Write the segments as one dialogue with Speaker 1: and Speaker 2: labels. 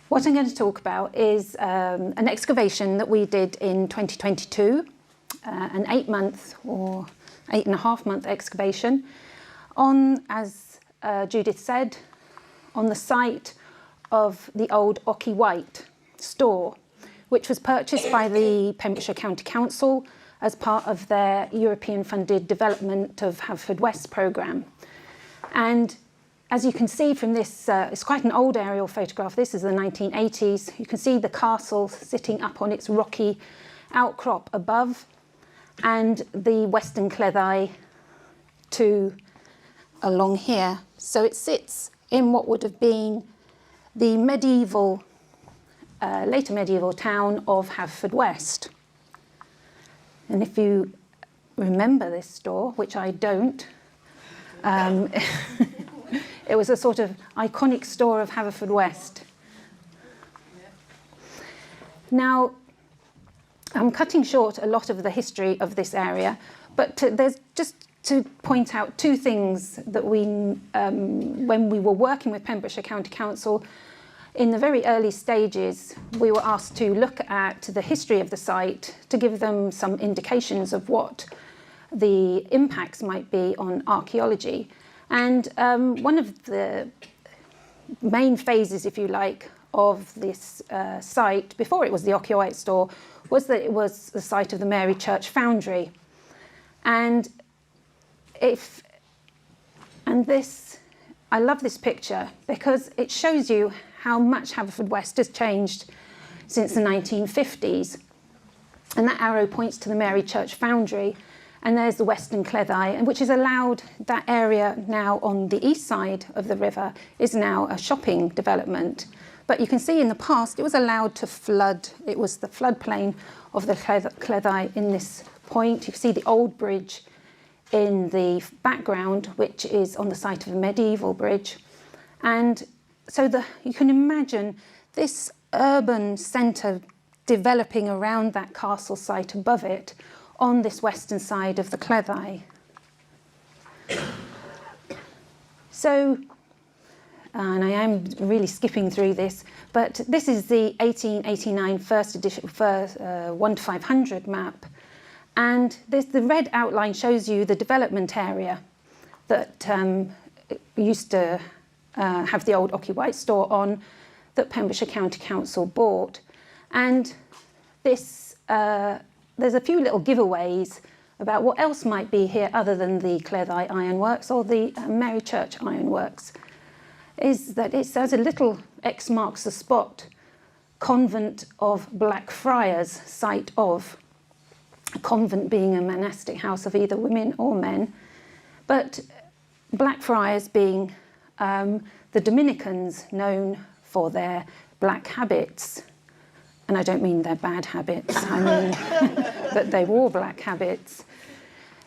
Speaker 1: What I'm going to talk about is an excavation that we did in 2022, an 8-month or 8.5-month excavation on, as Judith said, on the site of the old Ocky White store, which was purchased by the Pembrokeshire County Council as part of their European-funded development of Haverfordwest programme. And as you can see from this, it's quite an old aerial photograph. This is the 1980s. You can see the castle sitting up on its rocky outcrop above, and the Western Cleddau along here. So it sits in what would have been the medieval, later medieval town of Haverfordwest. And if you remember this store, which I don't, it was a sort of iconic store of Haverfordwest. Now, I'm cutting short a lot of the history of this area, but there's just to point out two things that we, when we were working with Pembrokeshire County Council, in the very early stages, we were asked to look at the history of the site to give them some indications of what the impacts might be on archaeology. And one of the main phases, if you like, of this site, before it was the Ocky White store, was that it was the site of the Mary Church Foundry. And I love this picture because it shows you how much Haverfordwest has changed since the 1950s. And that arrow points to the Mary Church Foundry, and there's the Western Cleddau, which has allowed that area now on the east side of the river is now a shopping development. But you can see in the past it was allowed to flood. It was the floodplain of the Cleddau in this point. You can see the old bridge in the background, which is on the site of a medieval bridge. And so you can imagine this urban centre developing around that castle site above it on this western side of the Cleddau. So, and I am really skipping through this, but this is the 1889 first edition, 1 to 500 map. And the red outline shows you the development area that used to have the old Ocky White store on, that Pembrokeshire County Council bought. And this, there's a few little giveaways about what else might be here other than the Cleddau Ironworks or the Mary Church Ironworks. Is that it says a little X marks the spot, convent of Blackfriars, site of, a convent being a monastic house of either women or men, but Blackfriars being the Dominicans known for their black habits. And I don't mean their bad habits, I mean that they wore black habits.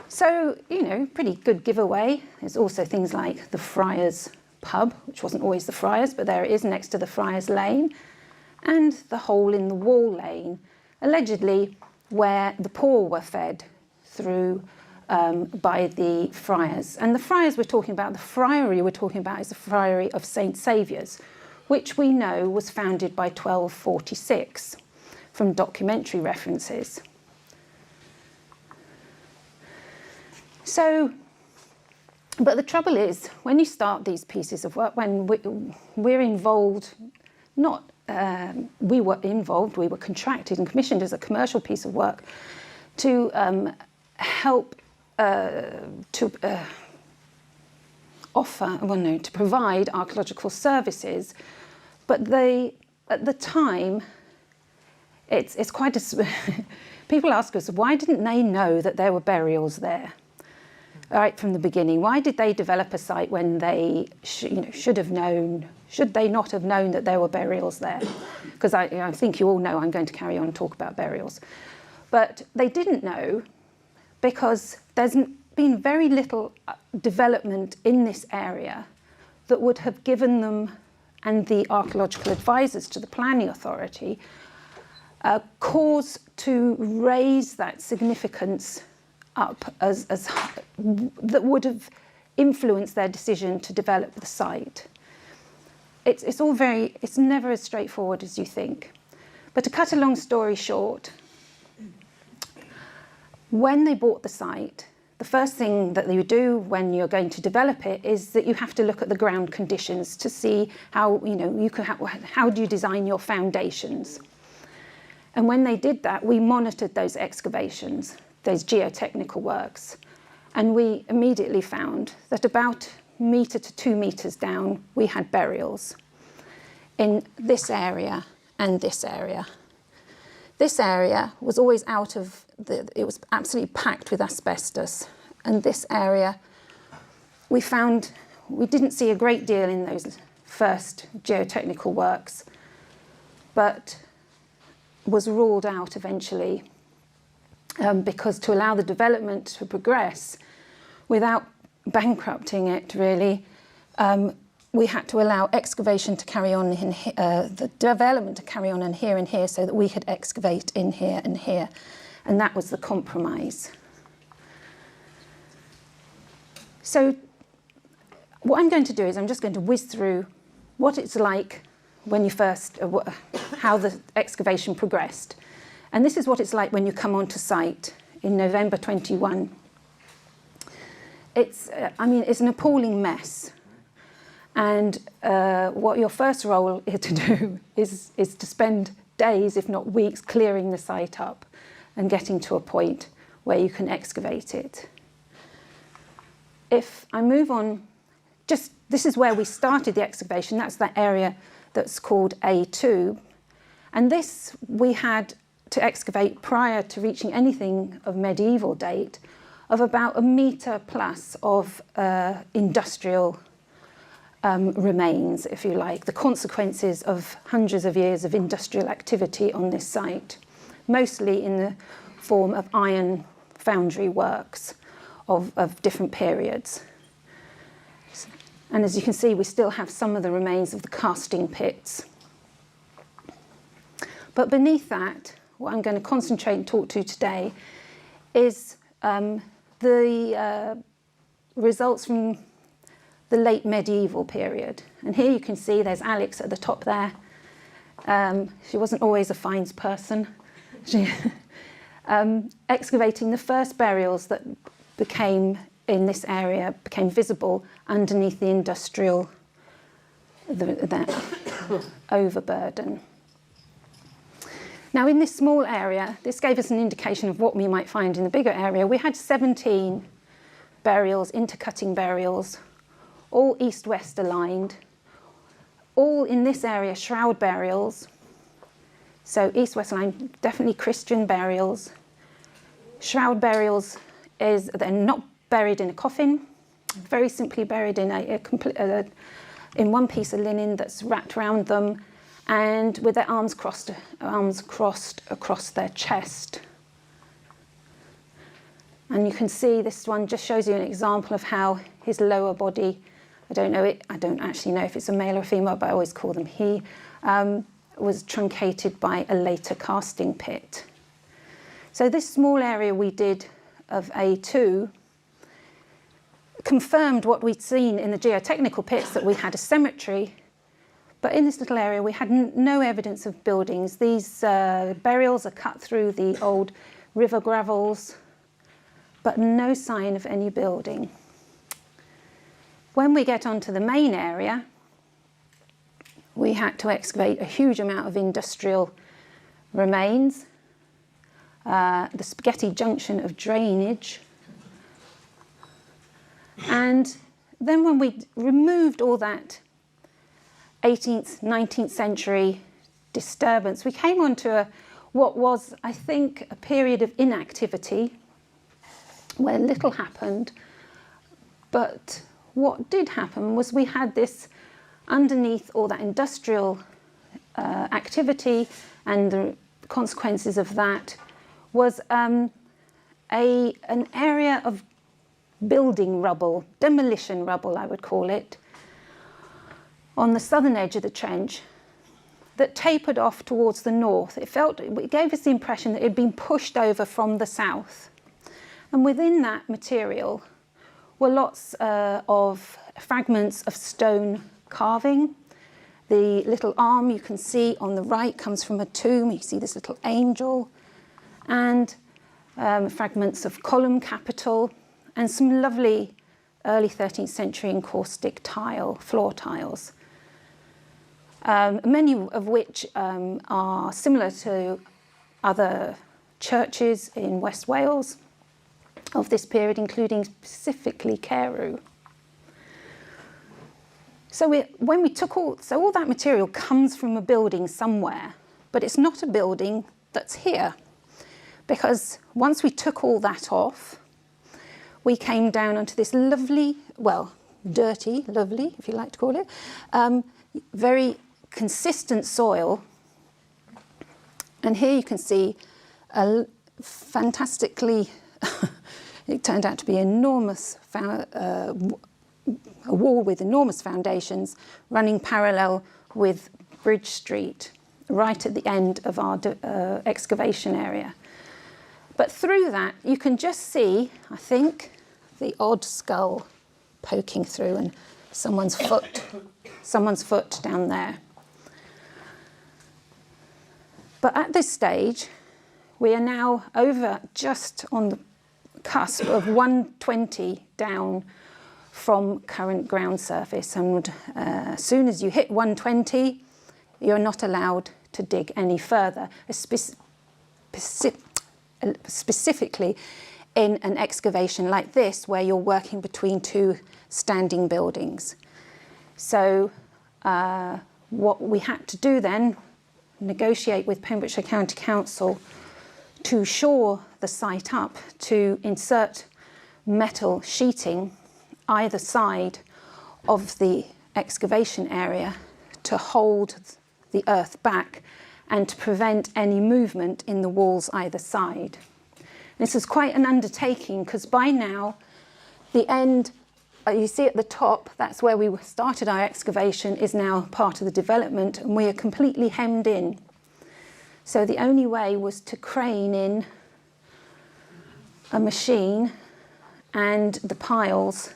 Speaker 1: So, you know, pretty good giveaway. There's also things like the Friars pub, which wasn't always the Friars, but there it is next to the Friars Lane, and the hole in the wall lane, allegedly where the poor were fed through by the friars. And the friars we're talking about, the friary we're talking about is the Friary of St Saviour's, which we know was founded by 1246 from documentary references. So, but the trouble is, when you start these pieces of work, when we're involved, we were involved, we were contracted and commissioned as a commercial piece of work to help to provide archaeological services. But at the time, it's quite a... People ask us, why didn't they know that there were burials there? Right from the beginning, why did they develop a site when they should have known? Should they not have known that there were burials there? Because I think you all know I'm going to carry on and talk about burials. But they didn't know because there's been very little development in this area that would have given them and the archaeological advisors to the planning authority a cause to raise that significance up as that would have influenced their decision to develop the site. it's never as straightforward as you think. But to cut a long story short, when they bought the site, the first thing that you do when you're going to develop it is that you have to look at the ground conditions to see how, how do you design your foundations. And when they did that, we monitored those excavations, those geotechnical works, and we immediately found that about a metre to 2 metres down, we had burials in this area and this area. This area was always it was absolutely packed with asbestos. And this area, we didn't see a great deal in those first geotechnical works, but was ruled out eventually because to allow the development to progress without bankrupting it really, we had to allow excavation to carry on, the development to carry on in here, so that we could excavate in here and here. And that was the compromise. So what I'm going to do is I'm just going to whiz through what it's like when you first, how the excavation progressed. And this is what it's like when you come onto site in November 21. It's an appalling mess. And what your first role is to do is to spend days, if not weeks, clearing the site up and getting to a point where you can excavate it. If I move on, this is where we started the excavation. That's that area that's called A2. And this we had to excavate prior to reaching anything of medieval date of about a metre plus of industrial remains, if you like, the consequences of hundreds of years of industrial activity on this site, mostly in the form of iron foundry works of different periods. And as you can see, we still have some of the remains of the casting pits. But beneath that, what I'm going to concentrate and talk to today is the results from the late medieval period. And here you can see there's Alex at the top there. She wasn't always a finds person. She excavating the first burials that became in this area, became visible underneath the industrial overburden. Now in this small area, this gave us an indication of what we might find in the bigger area. We had 17 burials, intercutting burials, all east-west aligned, all in this area shroud burials. So east-west aligned, definitely Christian burials. Shroud burials they're not buried in a coffin, very simply buried in in one piece of linen that's wrapped around them, and with their arms crossed across their chest. And you can see this one just shows you an example of how his lower body, I don't actually know if it's a male or female, but I always call them he, was truncated by a later casting pit. So this small area we did of A2 confirmed what we'd seen in the geotechnical pits, that we had a cemetery, but in this little area we had no evidence of buildings. These burials are cut through the old river gravels, but no sign of any building. When we get onto the main area, we had to excavate a huge amount of industrial remains, the spaghetti junction of drainage. And then when we removed all that 18th, 19th century disturbance, we came onto what was, I think, a period of inactivity where little happened. But what did happen was we had this, underneath all that industrial activity and the consequences of that, was an area of building rubble, demolition rubble I would call it, on the southern edge of the trench that tapered off towards the north. It gave us the impression that it had been pushed over from the south. And within that material were lots of fragments of stone carving, The little arm you can see on the right comes from a tomb. You see this little angel, and fragments of column capital, and some lovely early 13th century encaustic tile, floor tiles, many of which are similar to other churches in West Wales of this period, including specifically Carew. So when we took all that material comes from a building somewhere, but it's not a building that's here, because once we took all that off, we came down onto this lovely, well, dirty, lovely, if you like to call it, very consistent soil. And here you can see a fantastically, it turned out to be enormous, a wall with enormous foundations running parallel with Bridge Street, right at the end of our excavation area. But through that, you can just see, I think, the odd skull poking through and someone's foot down there. But at this stage, we are now over just on the cusp of 120 down from current ground surface, and as soon as you hit 120, you're not allowed to dig any further, specifically in an excavation like this, where you're working between two standing buildings. So what we had to do then, negotiate with Pembrokeshire County Council to shore the site up, to insert metal sheeting either side of the excavation area to hold the earth back and to prevent any movement in the walls either side. This was quite an undertaking, because by now the end, you see at the top, that's where we started our excavation, is now part of the development, and we are completely hemmed in. So the only way was to crane in a machine and the piles,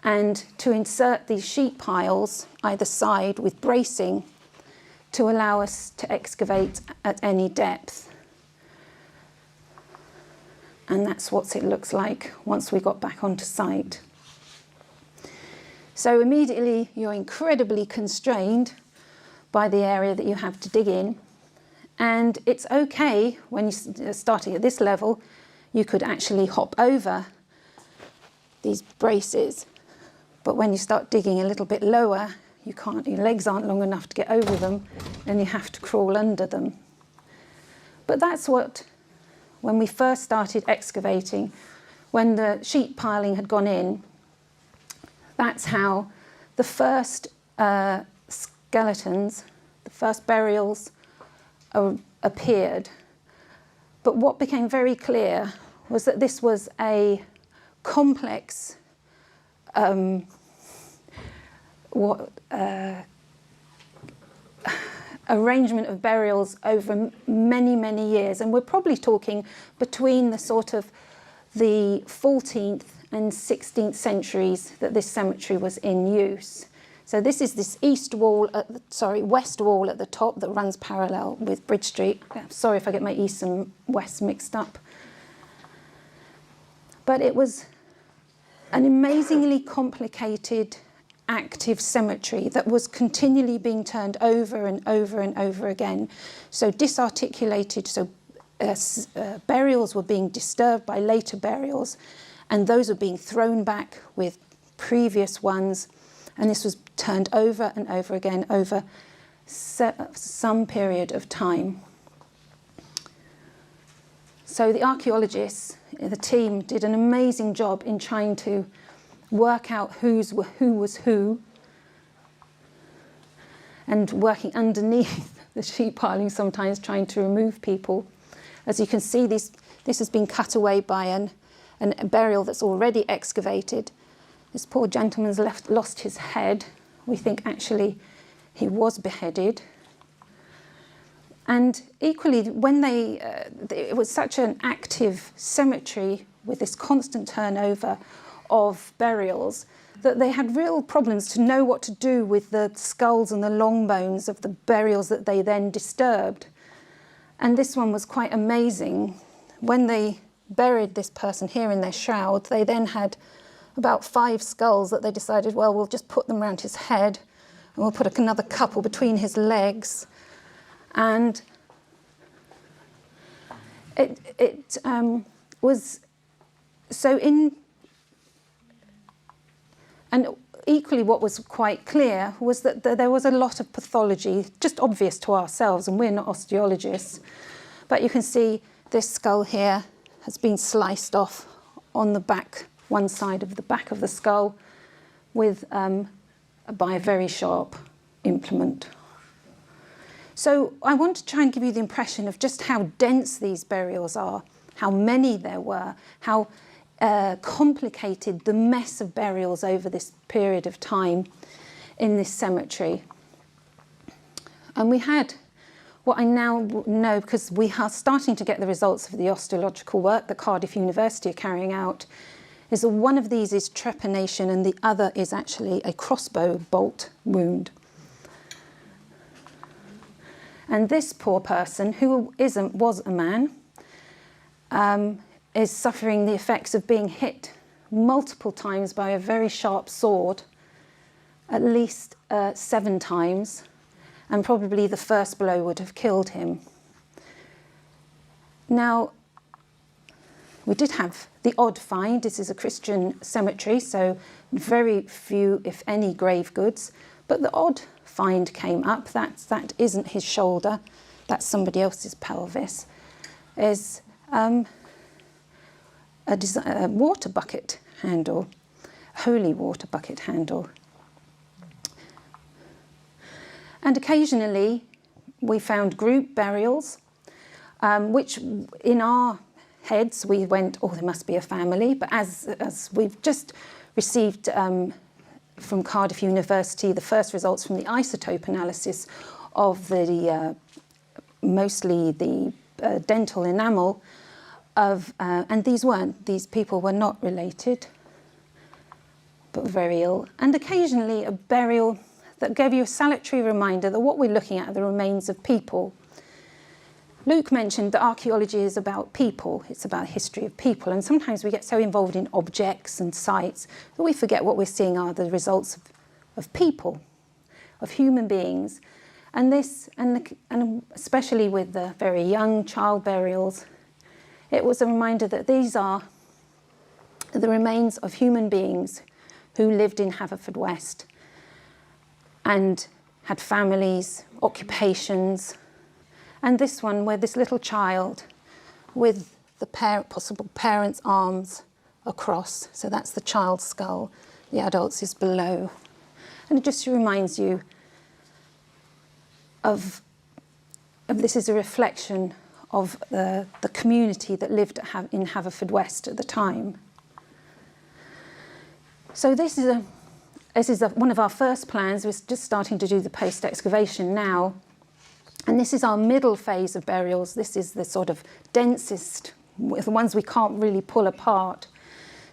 Speaker 1: and to insert these sheet piles either side with bracing to allow us to excavate at any depth. And that's what it looks like once we got back onto site. So immediately you're incredibly constrained by the area that you have to dig in. And it's okay when you're starting at this level, you could actually hop over these braces. But when you start digging a little bit lower, you can't, your legs aren't long enough to get over them, and you have to crawl under them. But that's what, when we first started excavating, when the sheet piling had gone in, that's how the first skeletons, the first burials appeared. But what became very clear was that this was a complex arrangement of burials over many, many years. And we're probably talking between the sort of the 14th and 16th centuries that this cemetery was in use. So this is this west wall at the top that runs parallel with Bridge Street. Sorry if I get my east and west mixed up. But it was an amazingly complicated, active cemetery that was continually being turned over and over and over again. So disarticulated, so burials were being disturbed by later burials, and those were being thrown back with previous ones. And this was turned over and over again over some period of time. So the archaeologists, the team, did an amazing job in trying to work out who was who, and working underneath the sheet piling, sometimes trying to remove people. As you can see, this has been cut away by a burial that's already excavated. This poor gentleman's lost his head. We think actually he was beheaded. And equally, when it was such an active cemetery with this constant turnover of burials, that they had real problems to know what to do with the skulls and the long bones of the burials that they then disturbed. And this one was quite amazing. When they buried this person here in their shroud, they then had about 5 skulls that they decided, well, we'll just put them around his head and we'll put another couple between his legs. And it was so and equally what was quite clear was that there was a lot of pathology, just obvious to ourselves, and we're not osteologists, but you can see this skull here has been sliced off on the back, one side of the back of the skull, with by a very sharp implement. So I want to try and give you the impression of just how dense these burials are, how many there were, how complicated the mess of burials over this period of time in this cemetery. And we had what I now know, because we are starting to get the results of the osteological work that Cardiff University are carrying out, is that one of these is trepanation and the other is actually a crossbow bolt wound. And this poor person, who was a man, is suffering the effects of being hit multiple times by a very sharp sword, at least 7 times, and probably the first blow would have killed him. Now, we did have the odd find. This is a Christian cemetery, so very few, if any, grave goods, but the odd find came up. That isn't his shoulder, that's somebody else's pelvis, is a water bucket handle, holy water bucket handle. And occasionally we found group burials, which in our heads we went, oh, there must be a family, but as we've just received from Cardiff University the first results from the isotope analysis of the mostly the dental enamel of, and these people were not related, but very ill. And occasionally a burial that gave you a salutary reminder that what we're looking at are the remains of people. Luke mentioned that archaeology is about people, it's about the history of people, and sometimes we get so involved in objects and sites that we forget what we're seeing are the results of people, of human beings. And this, and especially with the very young child burials, it was a reminder that these are the remains of human beings who lived in Haverfordwest and had families, occupations, and this one where this little child with the possible parents' arms across. So that's the child's skull, the adult's is below. And it just reminds you of this is a reflection of the community that lived in Haverfordwest at the time. So this is one of our first plans. We're just starting to do the post-excavation now. And this is our middle phase of burials. This is the sort of densest, the ones we can't really pull apart.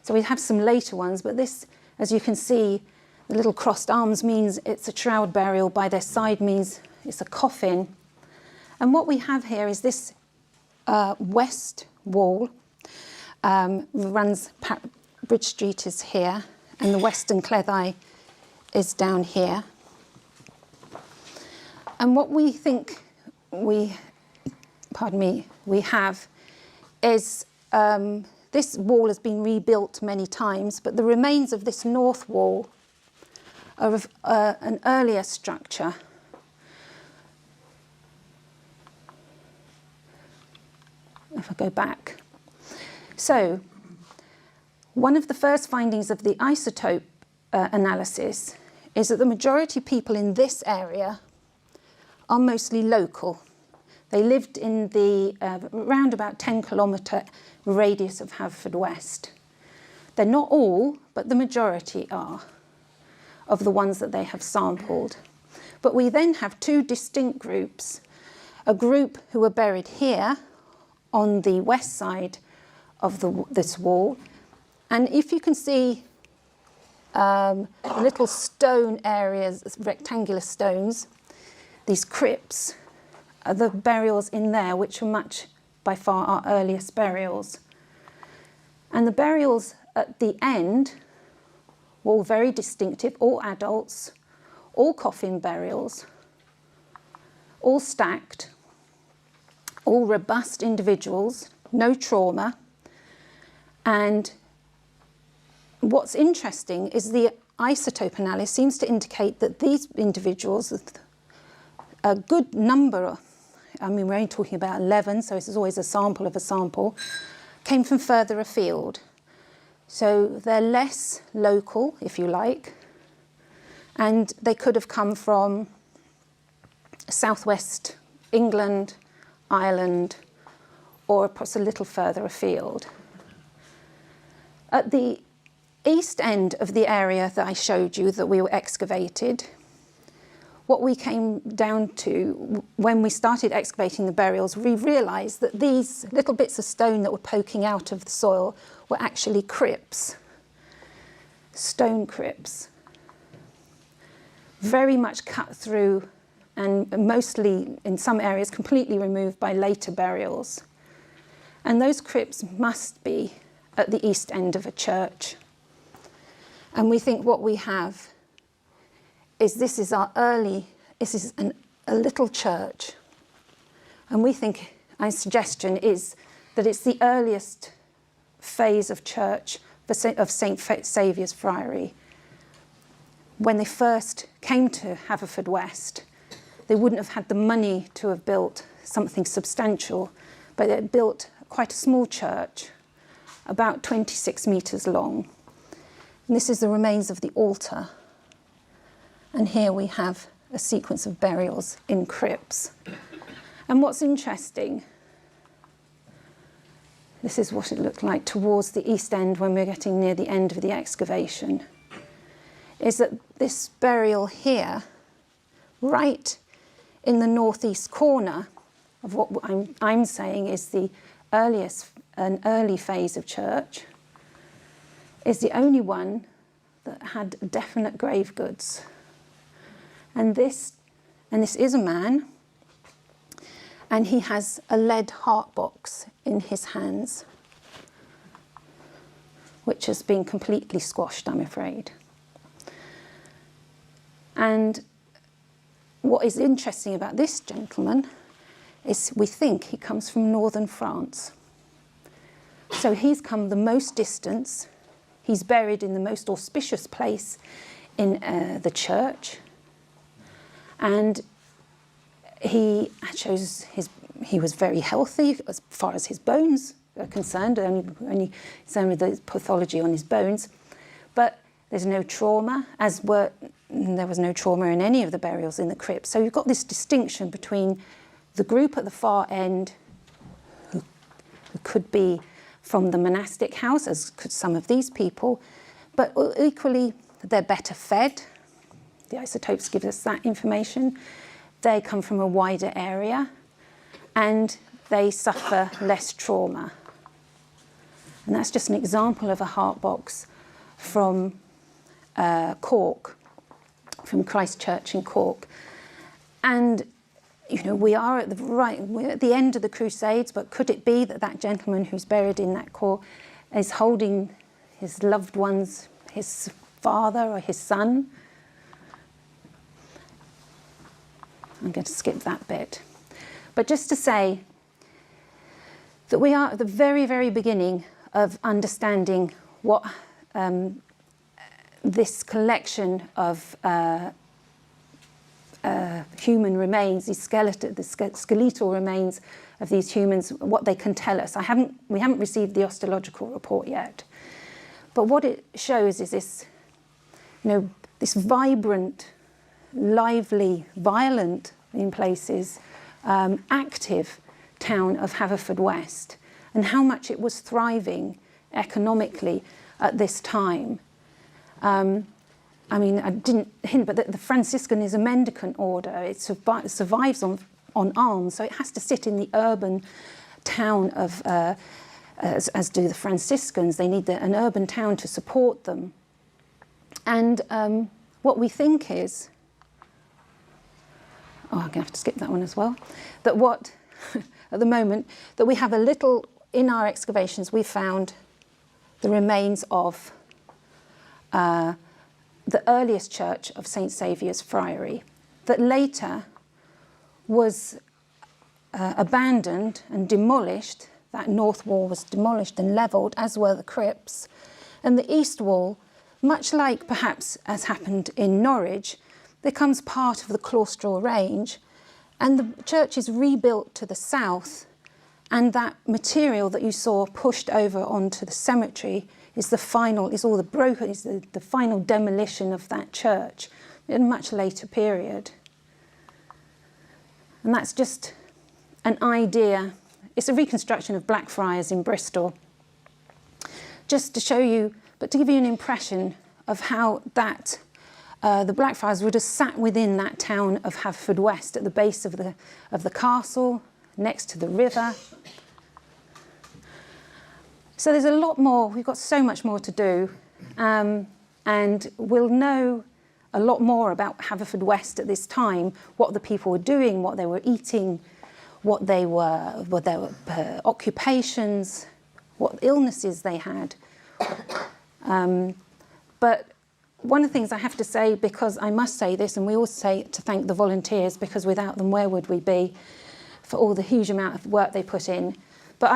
Speaker 1: So we have some later ones, but this, as you can see, the little crossed arms means it's a shroud burial. By their side means it's a coffin. And what we have here is this west wall runs, Bridge Street is here, and the western Cleddau is down here. And what we think we have is this wall has been rebuilt many times, but the remains of this north wall are of an earlier structure. If I go back. So, one of the first findings of the isotope analysis is that the majority of people in this area are mostly local. They lived in the around about 10-kilometre radius of Haverfordwest. They're not all, but the majority are of the ones that they have sampled. But we then have 2 distinct groups. A group who were buried here on the west side of this wall. And if you can see little stone areas, rectangular stones, these crypts, are the burials in there, which are much, by far, our earliest burials. And the burials at the end were all very distinctive, all adults, all coffin burials, all stacked, all robust individuals, no trauma. And what's interesting is the isotope analysis seems to indicate that these individuals, a good number, I mean, we're only talking about 11, so this is always a sample of a sample, came from further afield. So they're less local, if you like, and they could have come from southwest England, Ireland, or perhaps a little further afield. At the east end of the area that I showed you that we were excavated, what we came down to when we started excavating the burials, we realised that these little bits of stone that were poking out of the soil were actually crypts, stone crypts, very much cut through and mostly, in some areas, completely removed by later burials. And those crypts must be at the east end of a church. And we think what we have is this is a little church. And we think, our suggestion is that it's the earliest phase of church of St. Saviour's Friary. When they first came to Haverfordwest, they wouldn't have had the money to have built something substantial, but they built quite a small church, about 26 metres long. And this is the remains of the altar. And here we have a sequence of burials in crypts. And what's interesting, this is what it looked like towards the east end when we're getting near the end of the excavation, is that this burial here, right in the northeast corner of what I'm saying is the an early phase of church, is the only one that had definite grave goods. And this is a man, and he has a lead heart box in his hands, which has been completely squashed, I'm afraid. And what is interesting about this gentleman is we think he comes from northern France. So he's come the most distance. He's buried in the most auspicious place in the church. And he was very healthy as far as his bones are concerned, only the pathology on his bones. But there's no trauma, there was no trauma in any of the burials in the crypt. So you've got this distinction between the group at the far end, who could be from the monastic house, as could some of these people, but equally they're better fed. The isotopes give us that information. They come from a wider area and they suffer less trauma. And that's just an example of a heart box from Cork, from Christ Church in Cork. And we're at the end of the Crusades, but could it be that that gentleman who's buried in that core is holding his loved ones, his father or his son? I'm going to skip that bit. But just to say that we are at the very, very beginning of understanding what this collection of human remains, the skeletal remains of these humans, what they can tell us. We haven't received the osteological report yet, but what it shows is this, this vibrant, lively, violent in places, active town of Haverfordwest, and how much it was thriving economically at this time. I didn't hint, but the Franciscan is a mendicant order. It survives on alms, so it has to sit in the urban town of, as do the Franciscans. They need an urban town to support them. And what we think is, I'm going to have to skip that one as well, that what, at the moment, that we have a little, in our excavations, we found the remains of the earliest church of St. Saviour's Friary, that later was abandoned and demolished. That north wall was demolished and levelled, as were the crypts. And the east wall, much like perhaps as happened in Norwich, becomes part of the claustral range, and the church is rebuilt to the south, and that material that you saw pushed over onto the cemetery is the final demolition of that church in a much later period. And that's just an idea. It's a reconstruction of Blackfriars in Bristol, just to show you, but to give you an impression of how that the Blackfriars would have sat within that town of Haverfordwest at the base of the castle, next to the river. So there's a lot more, we've got so much more to do, and we'll know a lot more about Haverfordwest at this time, what the people were doing, what they were eating, what their occupations, what illnesses they had. But one of the things I have to say, because I must say this, and we always say to thank the volunteers, because without them, where would we be, for all the huge amount of work they put in. But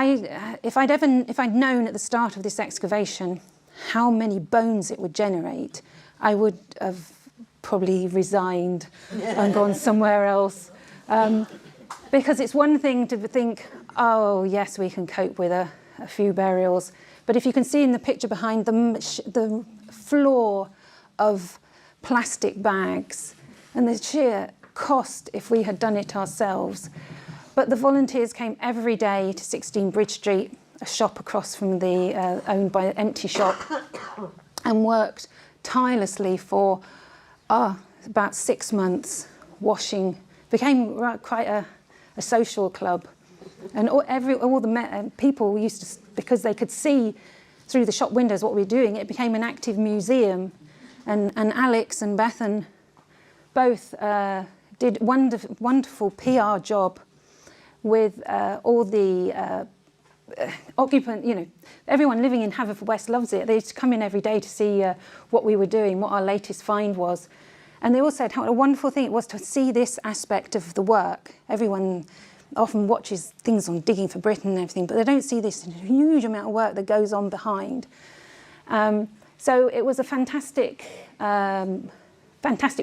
Speaker 1: if I'd known at the start of this excavation how many bones it would generate, I would have probably resigned and gone somewhere else. Because it's one thing to think, oh yes, we can cope with a few burials. But if you can see in the picture behind them, the floor of plastic bags and the sheer cost if we had done it ourselves. But the volunteers came every day to 16 Bridge Street, a shop across from the owned by an empty shop, and worked tirelessly for about 6 months, washing. Became quite a social club. And all the people used to, because they could see through the shop windows what we were doing, it became an active museum. And Alex and Bethan both did wonderful PR job with all the occupant, everyone living in Haverfordwest loves it. They used to come in every day to see what we were doing, what our latest find was. And they all said how a wonderful thing it was to see this aspect of the work. Everyone often watches things on Digging for Britain and everything, but they don't see this huge amount of work that goes on behind. So it was a fantastic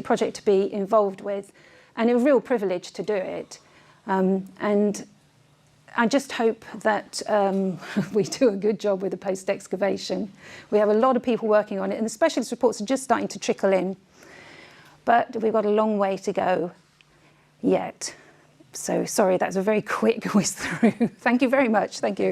Speaker 1: project to be involved with, and a real privilege to do it. And I just hope that we do a good job with the post-excavation. We have a lot of people working on it, and the specialist reports are just starting to trickle in. But we've got a long way to go yet. So sorry, that's a very quick whiz through. Thank you very much. Thank you.